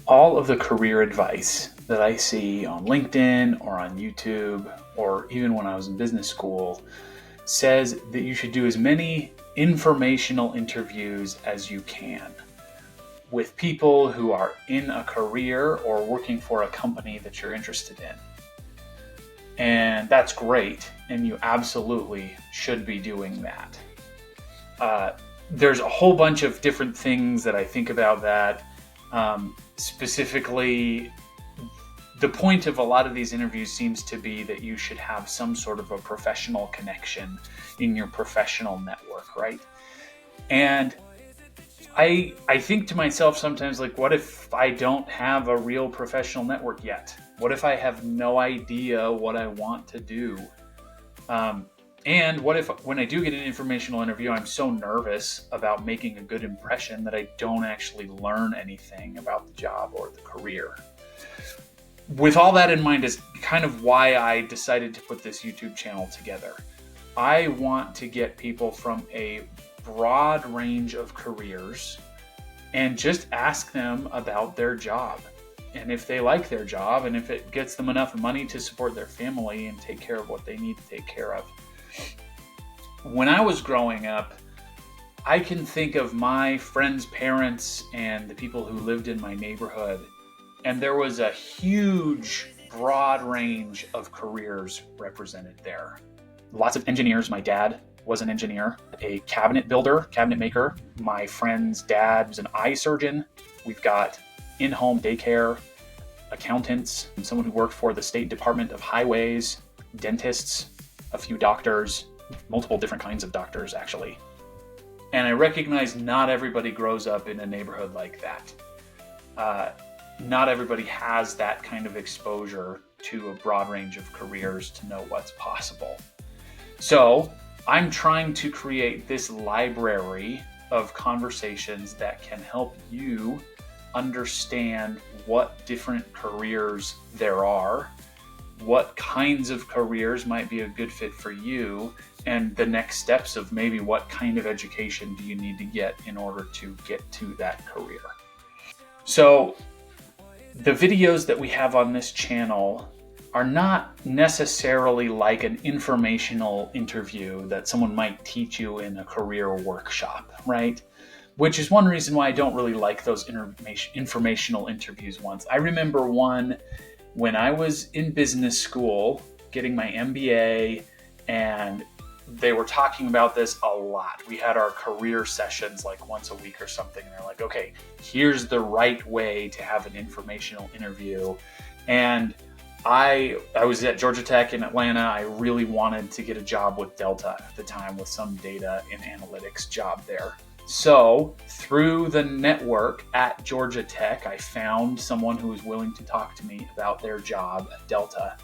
All of the career advice that I see on LinkedIn or on YouTube, or even when I was in business school, says that you should do as many informational interviews as you can with people who are in a career or working for a company that you're interested in. And that's great, and you absolutely should be doing that. There's a whole bunch of different things that I think about that. Specifically, the point of a lot of these interviews seems to be that you should have some sort of a professional connection in your professional network, right? And I think to myself sometimes, like, what if I don't have a real professional network yet? What if I have no idea what I want to do? And what if when I do get an informational interview, I'm so nervous about making a good impression that I don't actually learn anything about the job or the career? With all that in mind is kind of why I decided to put this YouTube channel together. I want to get people from a broad range of careers and just ask them about their job. And if they like their job and if it gets them enough money to support their family and take care of what they need to take care of. When I was growing up, I can think of my friends' parents and the people who lived in my neighborhood, and there was a huge, broad range of careers represented there. Lots of engineers. My dad was an engineer, a cabinet builder, cabinet maker. My friend's dad was an eye surgeon. We've got in-home daycare, accountants, and someone who worked for the State Department of Highways, dentists, a few doctors, multiple different kinds of doctors, actually. And I recognize not everybody grows up in a neighborhood like that. Not everybody has that kind of exposure to a broad range of careers to know what's possible. So I'm trying to create this library of conversations that can help you understand what different careers there are, what kinds of careers might be a good fit for you, and the next steps of maybe what kind of education do you need to get in order to get to that career. So the videos that we have on this channel are not necessarily like an informational interview that someone might teach you in a career workshop, right? Which is one reason why I don't really like those informational interviews ones. I remember one when I was in business school getting my MBA, and they were talking about this a lot. We had our career sessions like once a week or something. And they're like, okay, here's the right way to have an informational interview. And I was at Georgia Tech in Atlanta. I really wanted to get a job with Delta at the time, with some data and analytics job there. So through the network at Georgia Tech, I found someone who was willing to talk to me about their job at Delta.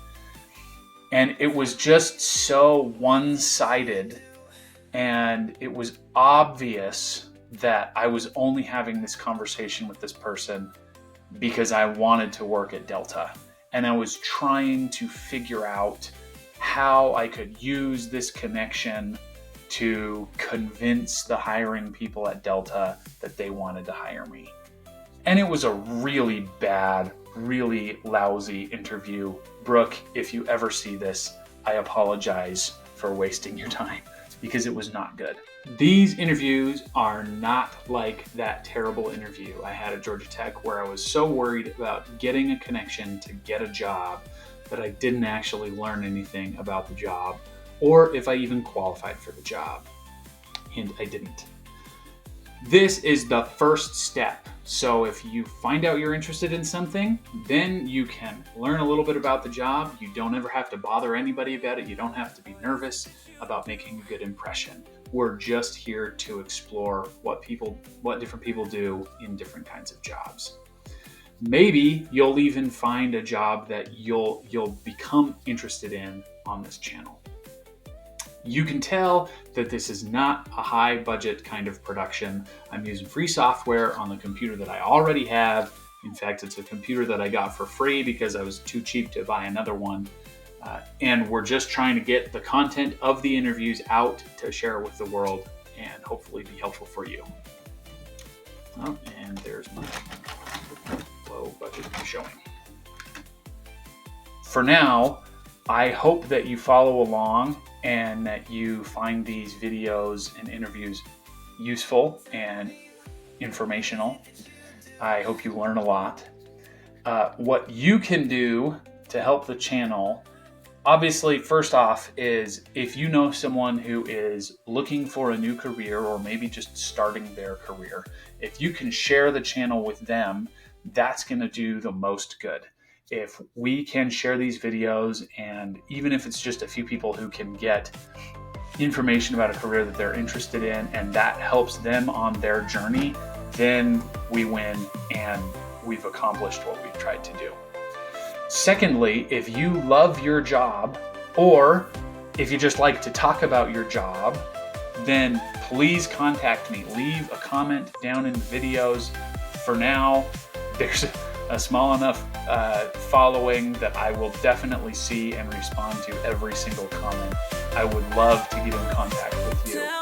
And it was just so one-sided, and it was obvious that I was only having this conversation with this person because I wanted to work at Delta. And I was trying to figure out how I could use this connection to convince the hiring people at Delta that they wanted to hire me. And it was a really bad, really lousy interview. Brooke, if you ever see this, I apologize for wasting your time because it was not good. These interviews are not like that terrible interview I had at Georgia Tech where I was so worried about getting a connection to get a job that I didn't actually learn anything about the job or if I even qualified for the job. And I didn't. This is the first step. So if you find out you're interested in something, then you can learn a little bit about the job. You don't ever have to bother anybody about it. You don't have to be nervous about making a good impression. We're just here to explore what different people do in different kinds of jobs. Maybe you'll even find a job that you'll become interested in on this channel. You can tell that this is not a high budget kind of production. I'm using free software on the computer that I already have. In fact, it's a computer that I got for free because I was too cheap to buy another one. And we're just trying to get the content of the interviews out to share with the world and hopefully be helpful for you. Oh, and there's my low budget showing. For now, I hope that you follow along and that you find these videos and interviews useful and informational. I hope you learn a lot. What you can do to help the channel, obviously, first off, is if you know someone who is looking for a new career or maybe just starting their career, if you can share the channel with them, that's going to do the most good. If we can share these videos, and even if it's just a few people who can get information about a career that they're interested in, and that helps them on their journey, then we win and we've accomplished what we've tried to do. Secondly, if you love your job, or if you just like to talk about your job, then please contact me. Leave a comment down in the videos. For now, there's a small enough following that I will definitely see and respond to every single comment. I would love to get in contact with you.